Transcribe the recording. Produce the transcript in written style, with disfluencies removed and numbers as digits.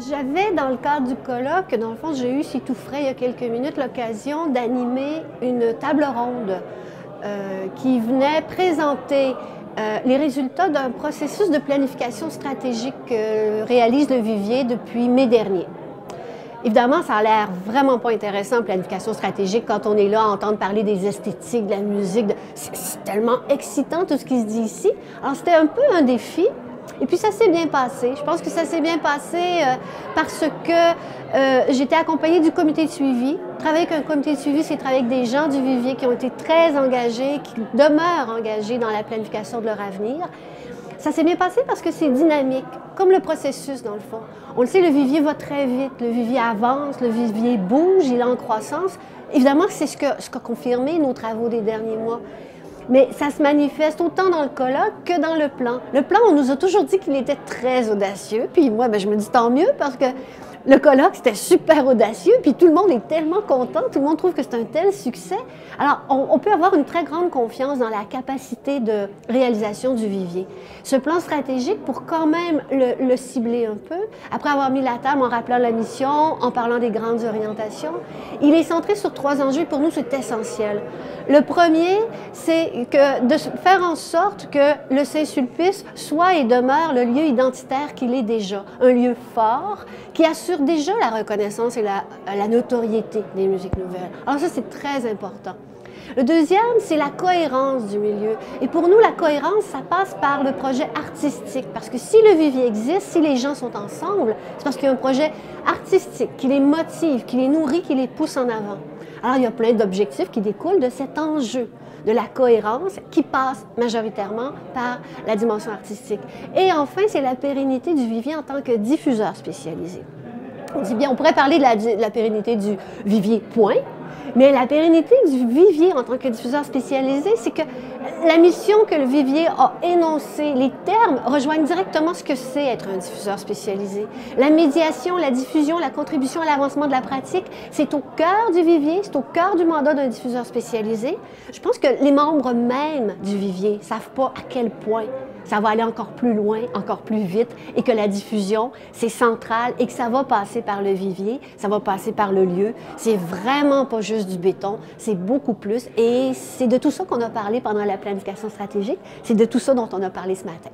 J'avais, dans le cadre du colloque, dans le fond, j'ai eu, c'est tout frais, il y a quelques minutes, l'occasion d'animer une table ronde qui venait présenter les résultats d'un processus de planification stratégique que réalise le Vivier depuis mai dernier. Évidemment, ça a l'air vraiment pas intéressant, planification stratégique, quand on est là à entendre parler des esthétiques, de la musique. C'est tellement excitant tout ce qui se dit ici. Alors, c'était un peu un défi. Et puis, ça s'est bien passé. Je pense que ça s'est bien passé parce que j'étais accompagnée du comité de suivi. Travailler avec un comité de suivi, c'est travailler avec des gens du Vivier qui ont été très engagés, qui demeurent engagés dans la planification de leur avenir. Ça s'est bien passé parce que c'est dynamique, comme le processus dans le fond. On le sait, le Vivier va très vite, le Vivier avance, le Vivier bouge, il est en croissance. Évidemment, c'est ce qu'a confirmé nos travaux des derniers mois. Mais ça se manifeste autant dans le colloque que dans le plan. Le plan, on nous a toujours dit qu'il était très audacieux. Puis moi, je me dis tant mieux parce que le colloque, c'était super audacieux. Puis tout le monde est tellement content. Tout le monde trouve que c'est un tel succès. Alors, on peut avoir une très grande confiance dans la capacité de réalisation du Vivier. Ce plan stratégique, pour quand même le cibler un peu, après avoir mis la table en rappelant la mission, en parlant des grandes orientations, il est centré sur 3 enjeux. Pour nous, c'est essentiel. Le premier, c'est de faire en sorte que le Saint-Sulpice soit et demeure le lieu identitaire qu'il est déjà. Un lieu fort qui assure déjà la reconnaissance et la notoriété des musiques nouvelles. Alors ça, c'est très important. Le deuxième, c'est la cohérence du milieu. Et pour nous, la cohérence, ça passe par le projet artistique. Parce que si le Vivier existe, si les gens sont ensemble, c'est parce qu'il y a un projet artistique qui les motive, qui les nourrit, qui les pousse en avant. Alors, il y a plein d'objectifs qui découlent de cet enjeu, de la cohérence qui passe majoritairement par la dimension artistique. Et enfin, c'est la pérennité du Vivier en tant que diffuseur spécialisé. On dit bien, on pourrait parler de la pérennité du Vivier, point. Mais la pérennité du Vivier en tant que diffuseur spécialisé, c'est que la mission que le Vivier a énoncée, les termes rejoignent directement ce que c'est être un diffuseur spécialisé. La médiation, la diffusion, la contribution à l'avancement de la pratique, c'est au cœur du Vivier, c'est au cœur du mandat d'un diffuseur spécialisé. Je pense que les membres même du Vivier ne savent pas à quel point ça va aller encore plus loin, encore plus vite, et que la diffusion, c'est central, et que ça va passer par le Vivier, ça va passer par le lieu. C'est vraiment pas juste du béton, c'est beaucoup plus, et c'est de tout ça qu'on a parlé pendant la planification stratégique, c'est de tout ça dont on a parlé ce matin.